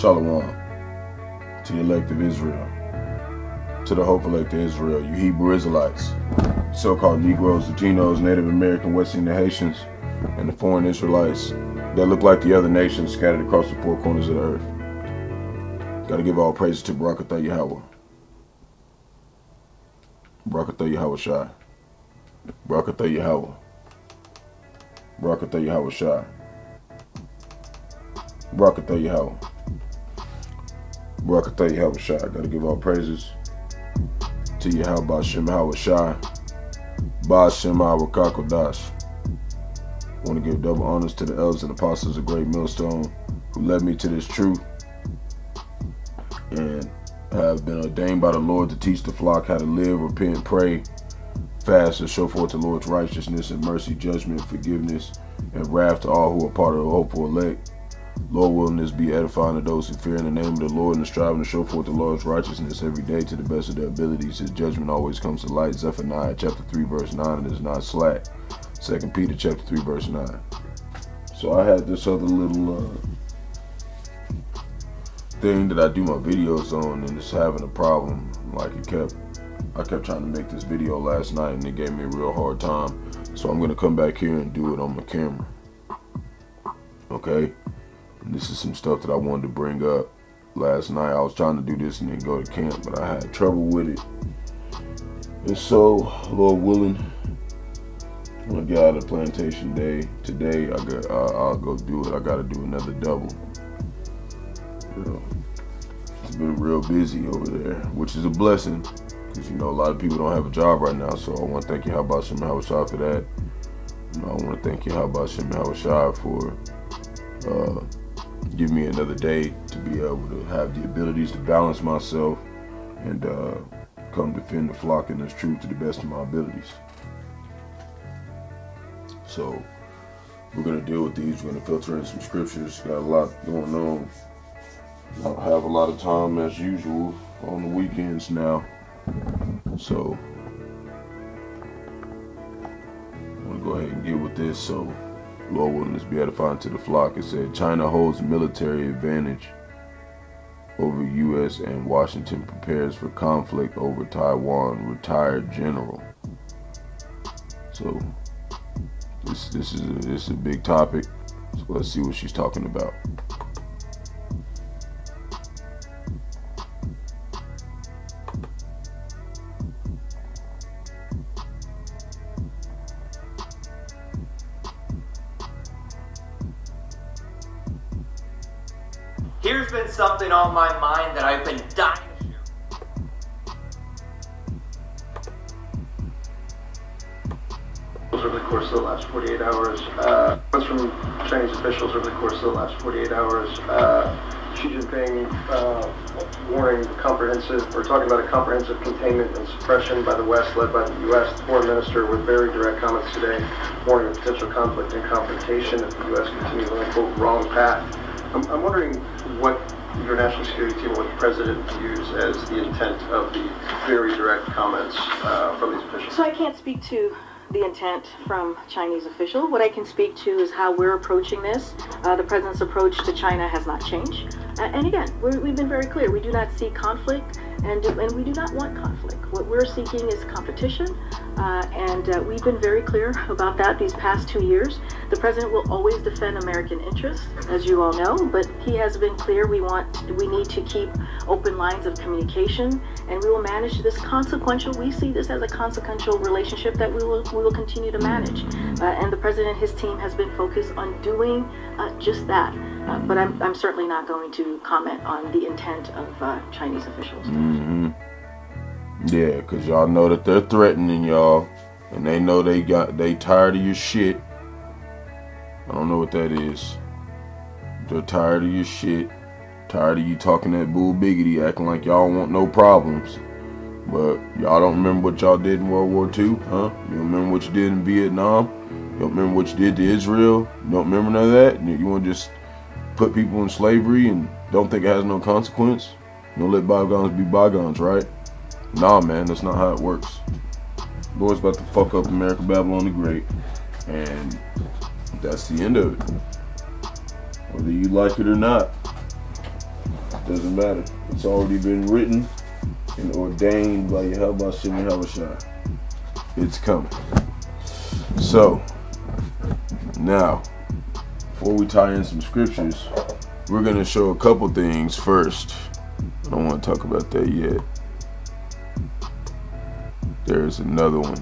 Shalom to the elect of Israel, to the hope elect of Israel, you Hebrew Israelites, so-called Negroes, Latinos, Native American, West Indian Haitians, and the foreign Israelites that look like the other nations scattered across the four corners of the earth. Gotta give all praises to Barak, Atha, Yahawah. Barak, Atha, Yahawashi. Barak, Atha, Yahawah. Barak, Atha, Yahawashi. Barak, Atha, Yahawah. Barak, Atha, Yahawashi. Gotta give all praises to Yahawah, Bahasham, Yahawashi. Bahasham, Qadash. Want to give double honors to the elders and apostles of Great Millstone who led me to this truth and have been ordained by the Lord to teach the flock how to live, repent, pray, fast, and show forth the Lord's righteousness and mercy, judgment, forgiveness, and wrath to all who are part of the hopeful elect. Lord willing, this be edifying to those who fear in the name of the Lord and striving to show forth the Lord's righteousness every day to the best of their abilities. His judgment always comes to light. Zephaniah chapter 3 verse 9, it is not slack. 2 Peter chapter 3 verse 9. So I had this other little thing that I do my videos on, and it's having a problem. Like I kept trying to make this video last night and it gave me a real hard time. So I'm gonna come back here and do it on my camera. Okay? And this is some stuff that I wanted to bring up last night. I was trying to do this and then go to camp, but I had trouble with it. And so, Lord willing, when I get out of the plantation day today, I'll go do it. I gotta do another double. You know, it's been real busy over there, which is a blessing, because you know a lot of people don't have a job right now. So I want to thank Bahasham, Yahawashi for that. You know, I want to thank Bahasham, Yahawashi for giving me another day to be able to have the abilities to balance myself and come defend the flock in this truth to the best of my abilities. So we're going to deal with these. We're going to filter in some scriptures. Got a lot going on. I don't have a lot of time as usual on the weekends now. So I'm going to go ahead and get with this. So Lord willing, this be edifying to the flock. It said, China holds military advantage over U.S. and Washington prepares for conflict over Taiwan. Retired general. So this is a big topic. So let's see what she's talking about. Here's been something on my mind that I've been dying to share. Over the course of the last 48 hours, what's from Chinese officials over the course of the last 48 hours, Xi Jinping warning we're talking about a comprehensive containment and suppression by the West, led by the U.S. The foreign minister with very direct comments today, warning of potential conflict and confrontation if the U.S. continues on the quote wrong path. I'm wondering what your national security team, what the president views as the intent of the very direct comments from these officials. So I can't speak to the intent from Chinese official. What I can speak to is how we're approaching this. The president's approach to China has not changed. And again, we've been very clear. We do not seek conflict, and we do not want conflict. What we're seeking is competition, and we've been very clear about that these past 2 years. The president will always defend American interests, as you all know, but he has been clear we need to keep open lines of communication, and we will manage this we see this as a consequential relationship that we will continue to manage. And the president and his team has been focused on doing just that. But I'm certainly not going to comment on the intent of Chinese officials. Mm-hmm. Yeah, because y'all know that they're threatening y'all, and they know they tired of your shit. I don't know what that is. They're tired of your shit. Tired of you talking that bull biggity, acting like y'all want no problems. But y'all don't remember what y'all did in World War II, huh? You don't remember what you did in Vietnam? You don't remember what you did to Israel? You don't remember none of that? You want to just put people in slavery and don't think it has no consequence? You don't let bygones be bygones, right? Nah, man, that's not how it works. Boys about to fuck up America, Babylon the Great, and that's the end of it. Whether you like it or not. Doesn't matter. It's already been written and ordained by Yahawashi and Yahawashi. It's coming. So, now, before we tie in some scriptures, we're going to show a couple things first. I don't want to talk about that yet. There's another one.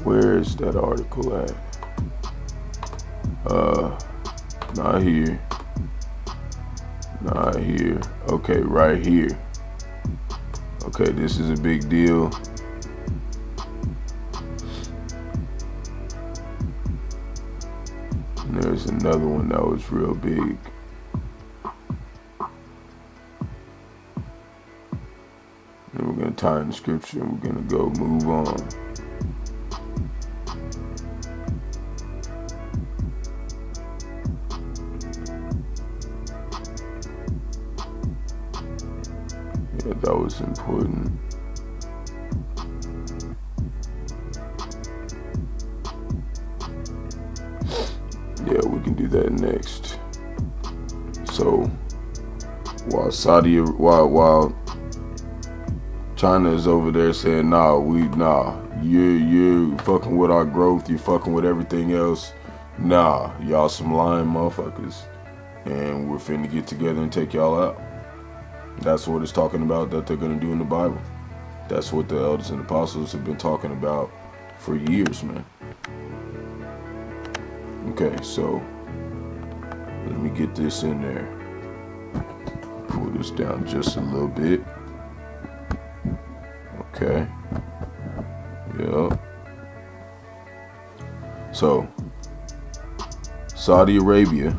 Where is that article at? Not here. Not here. Okay, right here. Okay, this is a big deal. And there's another one that was real big. And we're going to tie in the scripture and we're going to go move on. Yeah, that was important. Yeah, we can do that next. So, while China is over there saying, you fucking with our growth, you fucking with everything else. Nah, y'all some lying motherfuckers. And we're finna get together and take y'all out. That's what it's talking about that they're gonna do in the Bible. That's what the elders and apostles have been talking about for years, man. Okay, so let me get this in there. Pull this down just a little bit. Okay. Yep. So, Saudi Arabia,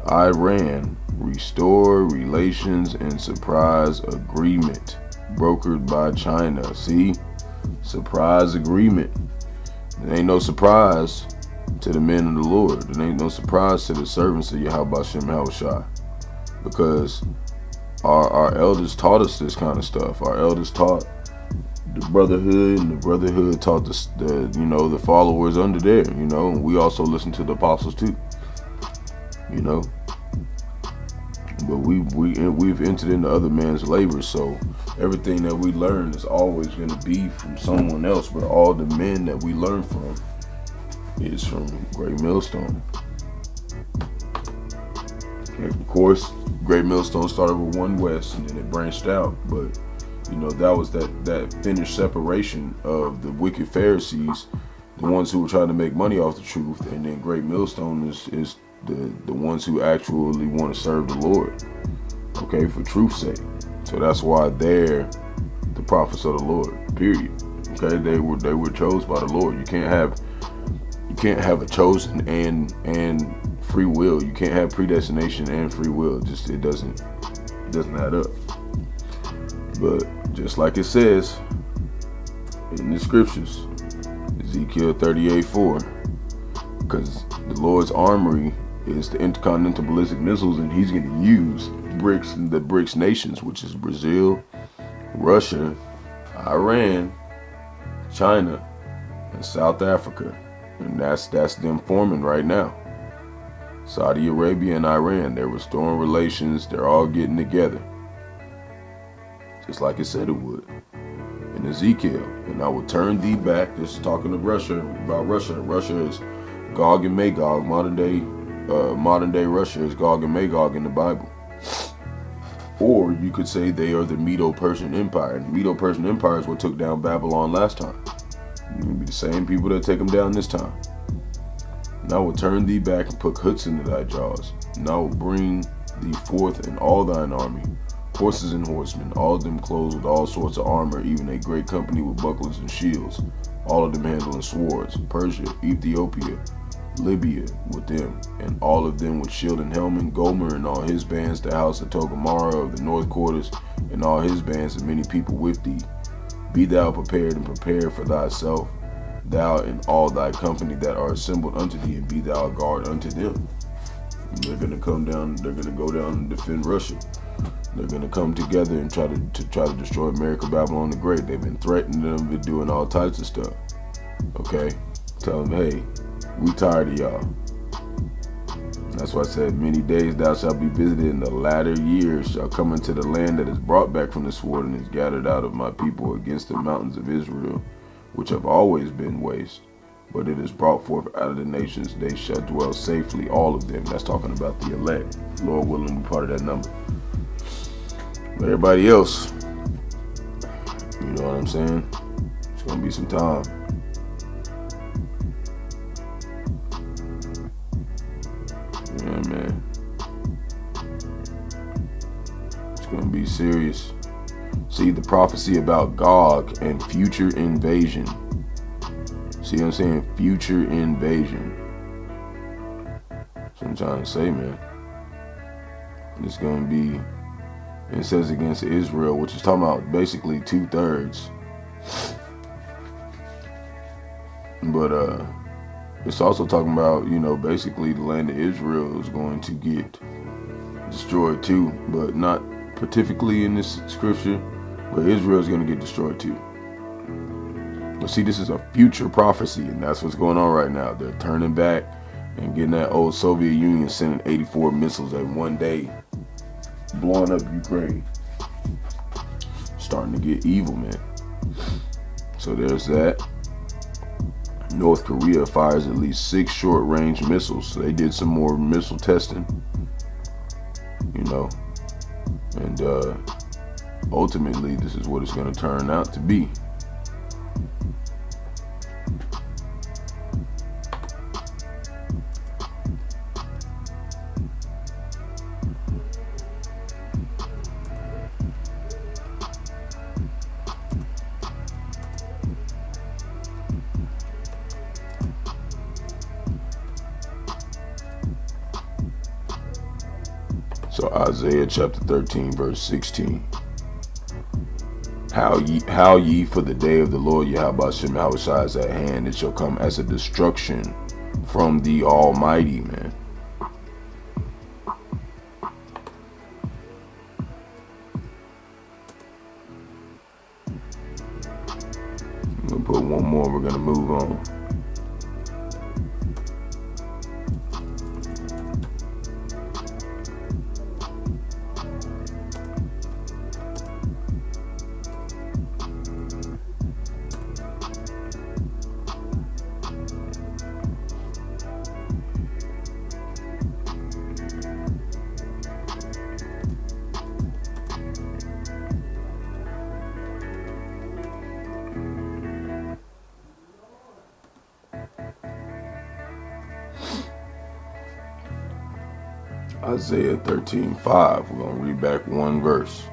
Iran restore relations and surprise agreement brokered by China. See? Surprise agreement. It ain't no surprise to the men of the Lord. It ain't no surprise to the servants of Yahawashi and Yahawashi. Because our elders taught us this kind of stuff. Our elders taught the brotherhood, and the brotherhood taught the followers under there, and we also listened to the apostles too. But we've entered into other man's labor, so everything that we learn is always going to be from someone else. But all the men that we learn from is from Great Millstone. And of course, Great Millstone started with One West, and then it branched out. But that was that finished separation of the wicked Pharisees, the ones who were trying to make money off the truth, and then Great Millstone is the ones who actually want to serve the Lord, okay, for truth's sake. So that's why they're the prophets of the Lord, period. Okay, they were chosen by the Lord. You can't have a chosen and free will. You can't have predestination and free will. It doesn't add up. But just like it says in the scriptures, Ezekiel 38:4, because the Lord's armory is the intercontinental ballistic missiles, and he's going to use the BRICS nations, which is Brazil, Russia, Iran, China, and South Africa. And that's them forming right now. Saudi Arabia and Iran, they're restoring relations. They're all getting together, just like it said it would in Ezekiel. And I will turn thee back. This is talking to Russia, about Russia. Russia is Gog and Magog. Modern day Russia is Gog and Magog in the Bible. Or you could say they are the Medo-Persian Empire. And the Medo-Persian Empire is what took down Babylon last time. It will be the same people that take them down this time. And I will turn thee back and put hooks into thy jaws. And I will bring thee forth in all thine army, horses and horsemen, all of them clothed with all sorts of armor, even a great company with bucklers and shields, all of them handling swords. Persia, Ethiopia, Libya with them, and all of them with shield and helmet. Gomer and all his bands, the house of Togarmah of the north quarters, and all his bands, and many people with thee. Be thou prepared and prepare for thyself, thou and all thy company that are assembled unto thee, and be thou a guard unto them. And they're gonna come down. They're gonna go down and defend Russia. They're gonna come together and try to destroy America, Babylon the Great. They've been threatening them, been doing all types of stuff. Okay, tell them, hey, we tired of y'all. That's why I said, many days thou shalt be visited, in the latter years shall come into the land that is brought back from the sword and is gathered out of my people against the mountains of Israel, which have always been waste. But it is brought forth out of the nations, they shall dwell safely, all of them. That's talking about the elect. Lord willing, we part of that number. But everybody else, you know what I'm saying? It's going to be some time. Yeah, man. It's going to be serious. See, the prophecy about Gog and future invasion. See what I'm saying? Future invasion. That's what I'm trying to say, man. It's going to be, it says against Israel, which is talking about basically 2/3. But it's also talking about, you know, basically the land of Israel is going to get destroyed too, but not particularly in this scripture, but Israel is going to get destroyed too. But see, this is a future prophecy, and that's what's going on right now. They're turning back and getting that old Soviet Union sending 84 missiles in one day, blowing up Ukraine. Starting to get evil, man. So there's that. North Korea fires at least 6 short-range missiles. So they did some more missile testing, you know, and ultimately this is what it's going to turn out to be. So Isaiah chapter 13 verse 16. How ye for the day of the Lord Bahasham Yahawashi is at hand. It shall come as a destruction from the Almighty, man. I'm gonna put one more, we're gonna move on. Isaiah 13:5. We're going to read back one verse.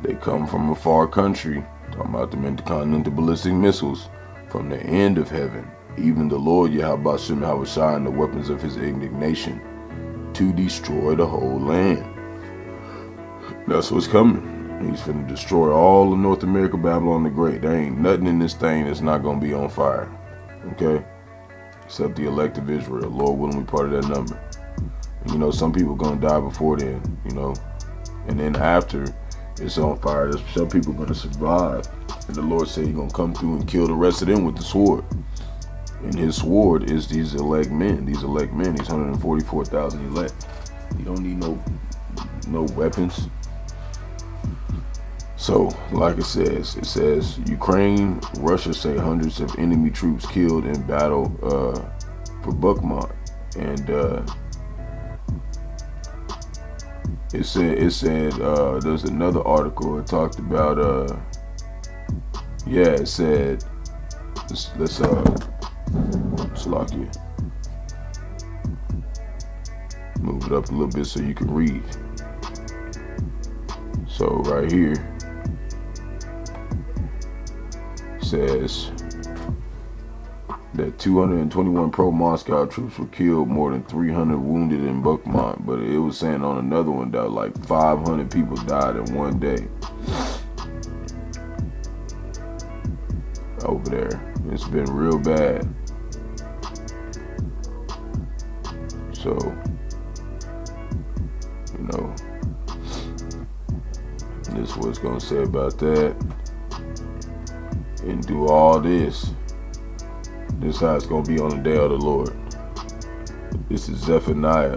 They come from a far country, talking about the intercontinental ballistic missiles, from the end of heaven, even the Lord Bahasham Yahawashi and the weapons of his indignation, to destroy the whole land. That's what's coming. He's finna destroy all of North America, Babylon the Great. There ain't nothing in this thing that's not going to be on fire. Okay? Except the elect of Israel. Lord willing, we part of that number. You know, some people gonna die before then, you know, and then after it's on fire, there's some people gonna survive, and the Lord said He's gonna come through and kill the rest of them with the sword. And His sword is these elect men, these 144,000 elect. You don't need no weapons. So, like it says Ukraine, Russia say hundreds of enemy troops killed in battle for Bakhmut, and It said there's another article. It talked about it said let's Slovakia. Move it up a little bit so you can read. So right here says that 221 pro-Moscow troops were killed, more than 300 wounded in Bakhmut. But it was saying on another one that like 500 people died in one day over there. It's been real bad. So, you know, this is what it's gonna say about that. And do all this. This is how it's going to be on the day of the Lord. This is Zephaniah.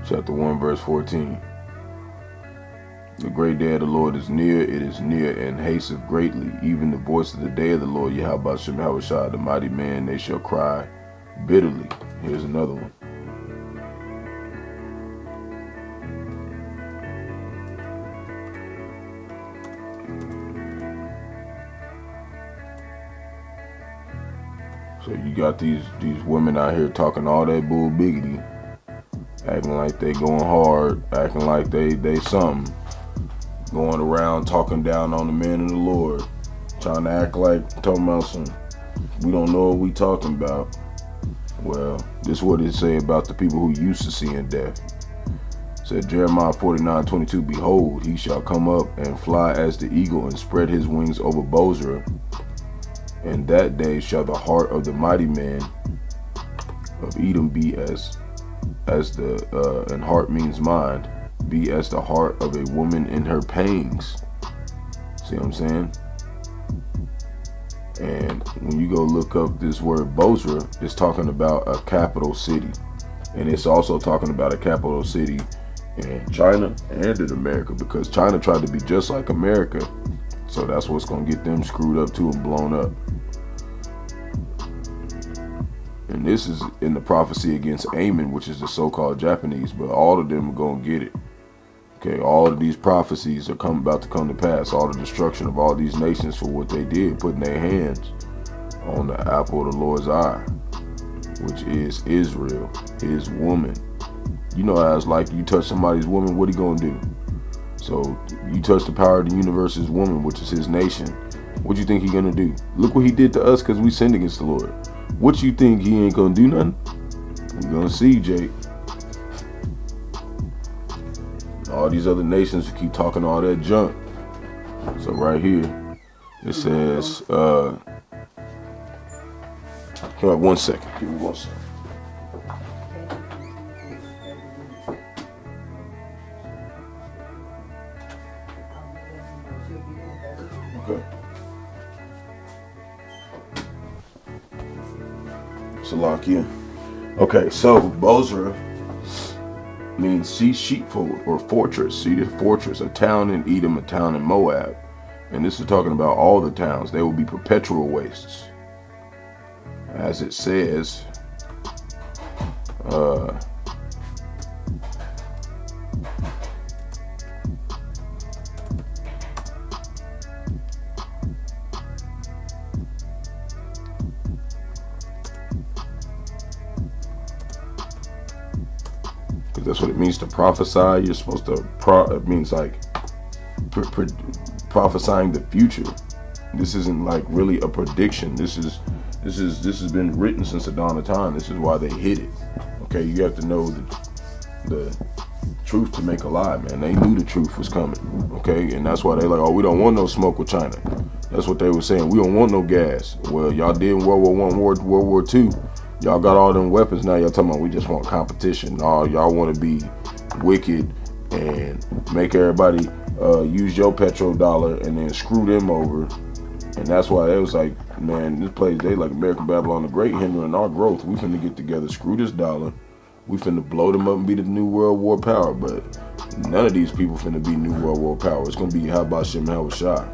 Chapter 1, verse 14. The great day of the Lord is near, it is near, and hasteth greatly. Even the voice of the day of the Lord, Yahawashi, the mighty man, they shall cry bitterly. Here's another one. So you got these women out here talking all that bull biggity, acting like they going hard, acting like they something, going around talking down on the men of the Lord, trying to act like talking about some, we don't know what we talking about. Well, this is what it say about the people who used to seeing death. It said Jeremiah 49:22, behold, he shall come up and fly as the eagle and spread his wings over Bozrah. And that day shall the heart of the mighty man of Edom be as the, and heart means mind, be as the heart of a woman in her pangs. See what I'm saying? And when you go look up this word Bozrah, it's talking about a capital city. And it's also talking about a capital city in China and in America, because China tried to be just like America. So that's what's going to get them screwed up too and blown up. And this is in the prophecy against Ammon, which is the so-called Japanese, but all of them are going to get it. Okay, all of these prophecies are about to come to pass. All the destruction of all these nations for what they did, putting their hands on the apple of the Lord's eye, which is Israel, his woman. You know how it's like, you touch somebody's woman, what he going to do? So you touch the power of the universe's woman, which is his nation. What you think he going to do? Look what he did to us because we sinned against the Lord. What you think, he ain't going to do nothing? We're going to see, Jake. All these other nations keep talking all that junk. So right here, it says, hold on 1 second. Give me 1 second. Okay. Salakia. Okay, so Bozrah means sea sheepfold or fortress, seated fortress, a town in Edom, a town in Moab. And this is talking about all the towns. They will be perpetual wastes. As it says, that's what it means to prophesy. You're supposed to it means like prophesying the future. This isn't like really a prediction. This has been written since the dawn of time. This is why they hid it. Okay, you have to know the truth to make a lie, man. They knew the truth was coming. Okay, and that's why they like, oh, we don't want no smoke with China. That's what they were saying. We don't want no gas. Well, y'all did in World War I, World War II. Y'all got all them weapons. Now y'all talking about we just want competition. No, y'all want to be wicked and make everybody use your petrodollar and then screw them over. And that's why it was like, man, this place, they like American Babylon the Great, hindering our growth. We finna get together, screw this dollar. We finna blow them up and be the new world war power. But none of these people finna be new world war power. It's gonna be Bahasham, Yahawashi.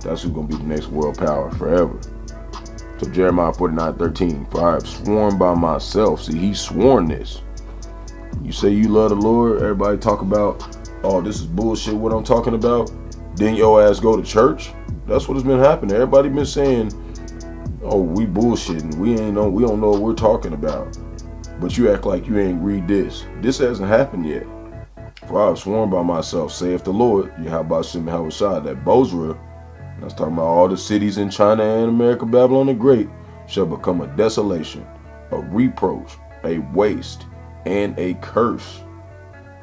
That's who's gonna be the next world power forever. So Jeremiah 49:13, for I have sworn by myself. See, he sworn this. You say you love the Lord, everybody talk about, oh, this is bullshit, what I'm talking about. Then your ass go to church. That's what has been happening. Everybody been saying, oh, we bullshitting. We don't know what we're talking about. But you act like you ain't read this. This hasn't happened yet. For I have sworn by myself, saith the Lord, Yahawashi, that Bozrah, that's talking about all the cities in China and America, Babylon the Great, shall become a desolation, a reproach, a waste, and a curse.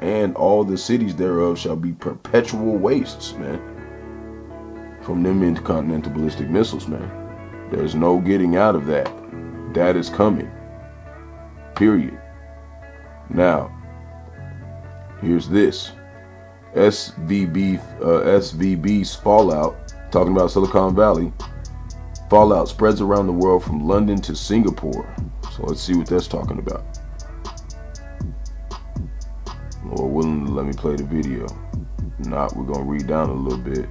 And all the cities thereof shall be perpetual wastes, man. From them intercontinental ballistic missiles, man. There's no getting out of that. That is coming. Period. Now, here's this. SVB's fallout, talking about Silicon Valley, fallout spreads around the world from London to Singapore. So let's see what that's talking about. Lord willing to let me play the video. If not, we're gonna read down a little bit.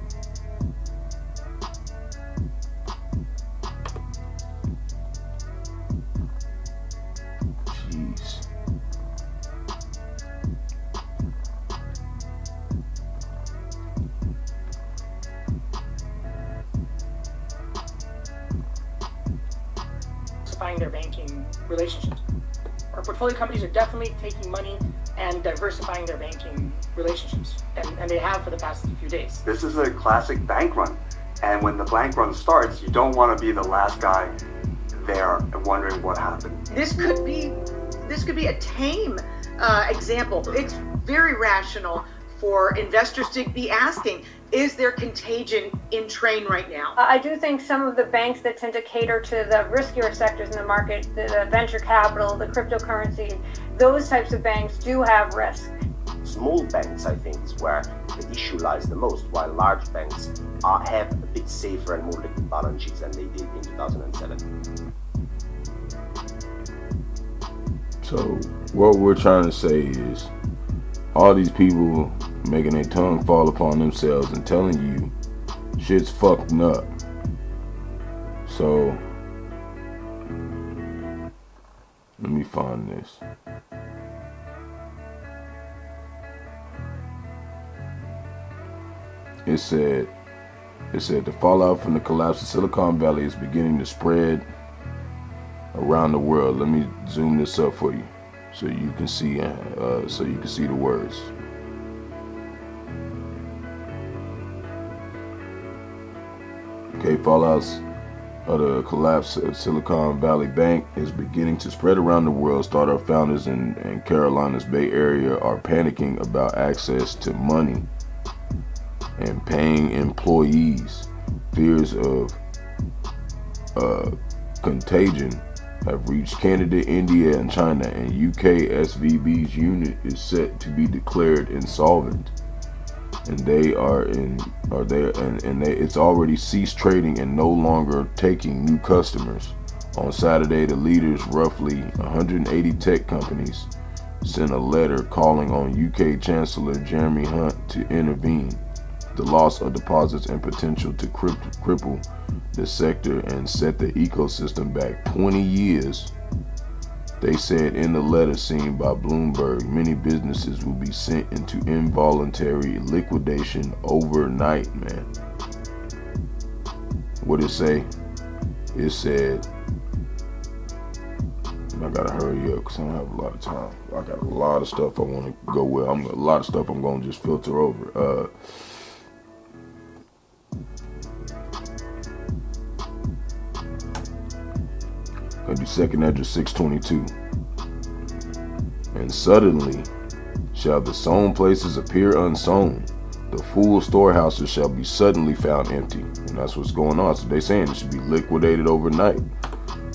Jeez. Their banking relationships. Our portfolio companies are definitely taking money and diversifying their banking relationships, and they have for the past few days. This is a classic bank run, and when the bank run starts, you don't want to be the last guy there and wondering what happened. This could be a tame example. It's very rational for investors to be asking, is there contagion in train right now? I do think some of the banks that tend to cater to the riskier sectors in the market, the venture capital, the cryptocurrency, those types of banks do have risk. Small banks, I think, is where the issue lies the most, while large banks have a bit safer and more liquid balance sheets than they did in 2007. So what we're trying to say is, all these people making their tongue fall upon themselves and telling you shit's fucking up. So let me find this. It said the fallout from the collapse of Silicon Valley is beginning to spread around the world. Let me zoom this up for you so you can see the words. Okay, fallouts of the collapse of Silicon Valley Bank is beginning to spread around the world. Startup founders in Carolina's Bay Area are panicking about access to money and paying employees. Fears of contagion have reached Canada, India, and China, and UK SVB's unit is set to be declared insolvent. And it's already ceased trading and no longer taking new customers. On Saturday, the leaders, roughly 180 tech companies, sent a letter calling on UK Chancellor Jeremy Hunt to intervene. The loss of deposits and potential to cripple the sector and set the ecosystem back 20 years. They said in the letter seen by Bloomberg, many businesses will be sent into involuntary liquidation overnight, man. What did it say? It said, and I gotta hurry up because I don't have a lot of time. I got a lot of stuff I want to go with. A lot of stuff I'm going to just filter over. Gonna do second address 622. And suddenly shall the sown places appear unsown. The full storehouses shall be suddenly found empty. And that's what's going on. So they saying it should be liquidated overnight.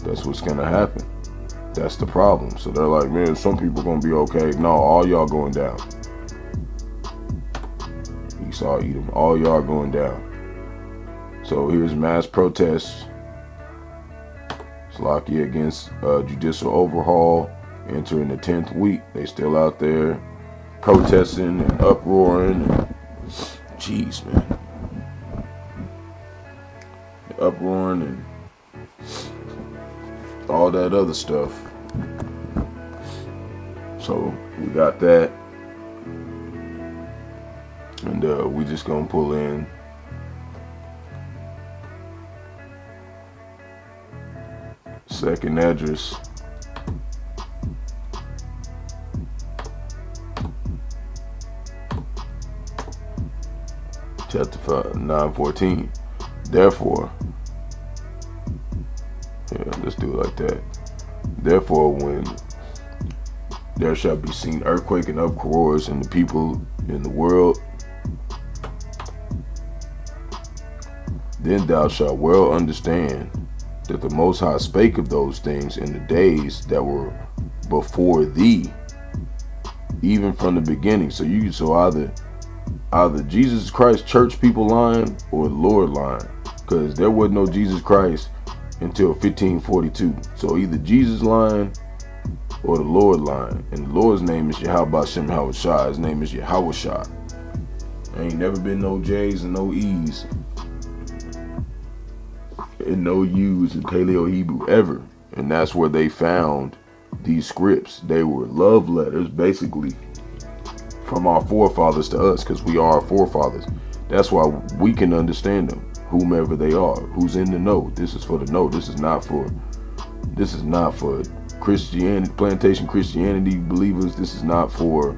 That's what's gonna happen. That's the problem. So they're like, man, some people gonna be okay. No, all y'all going down. Esau, Edom, all y'all going down. So here's mass protests. Slovakia against judicial overhaul, entering the 10th week. They still out there protesting and uproaring. Jeez, man. Uproaring and all that other stuff. So we got that. And we just gonna pull in second address. Chapter 9:14. Therefore, let's do it like that. Therefore, when there shall be seen earthquake and uproars in the people in the world, then thou shalt well understand that the Most High spake of those things in the days that were before thee, even from the beginning. So either either Jesus Christ church people lying or the Lord lying, because there was no Jesus Christ until 1542. So either Jesus lying or the Lord lying, and the Lord's name is Bahasham. His name is Yahawashi. Ain't never been no J's and no E's and no U's in Paleo Hebrew ever. And that's where they found these scripts. They were love letters, basically, from our forefathers to us, because we are our forefathers. That's why we can understand them, whomever they are, who's in the know. This is for the know. This is not for Christianity, plantation Christianity believers. This is not for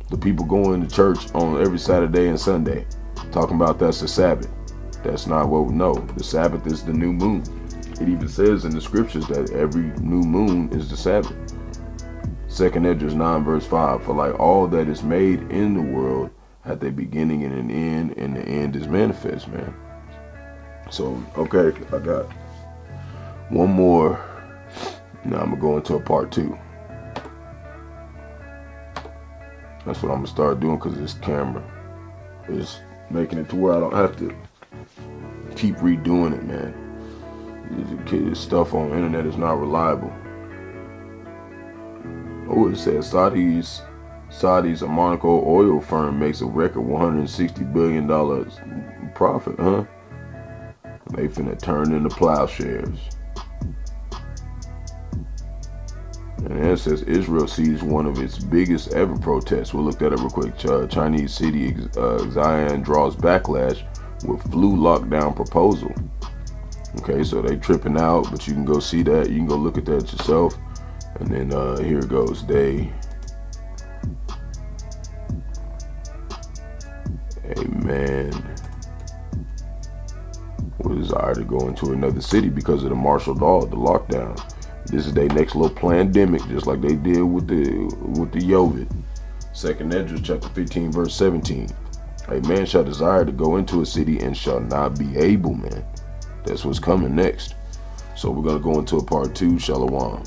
the people going to church on every Saturday and Sunday, talking about that's the Sabbath. That's not what we know. The Sabbath is the new moon. It even says in the scriptures that every new moon is the Sabbath. 2nd Esdras 9 verse 5, for like all that is made in the world hath a beginning and an end, and the end is manifest, man. So, okay, I got one more. Now I'm going to go into a part 2. That's what I'm going to start doing, because this camera is making it to where I don't have to keep redoing it, man. This stuff on the internet is not reliable. Oh, it says Saudi's Aramco oil firm makes a record $160 billion profit, huh? They finna turn into plowshares. And then it says Israel sees one of its biggest ever protests. We'll look that up real quick. Chinese city Xi'an draws backlash with flu lockdown proposal. Okay, so they tripping out, but you can go see that. You can go look at that yourself. And then here it goes. A man with a desire to go into another city because of the martial law, the lockdown. This is their next little pandemic, just like they did with the COVID. 2nd Esdras chapter 15 verse 17. A man shall desire to go into a city and shall not be able, man. That's what's coming next. So we're gonna go into a part 2. Shalom.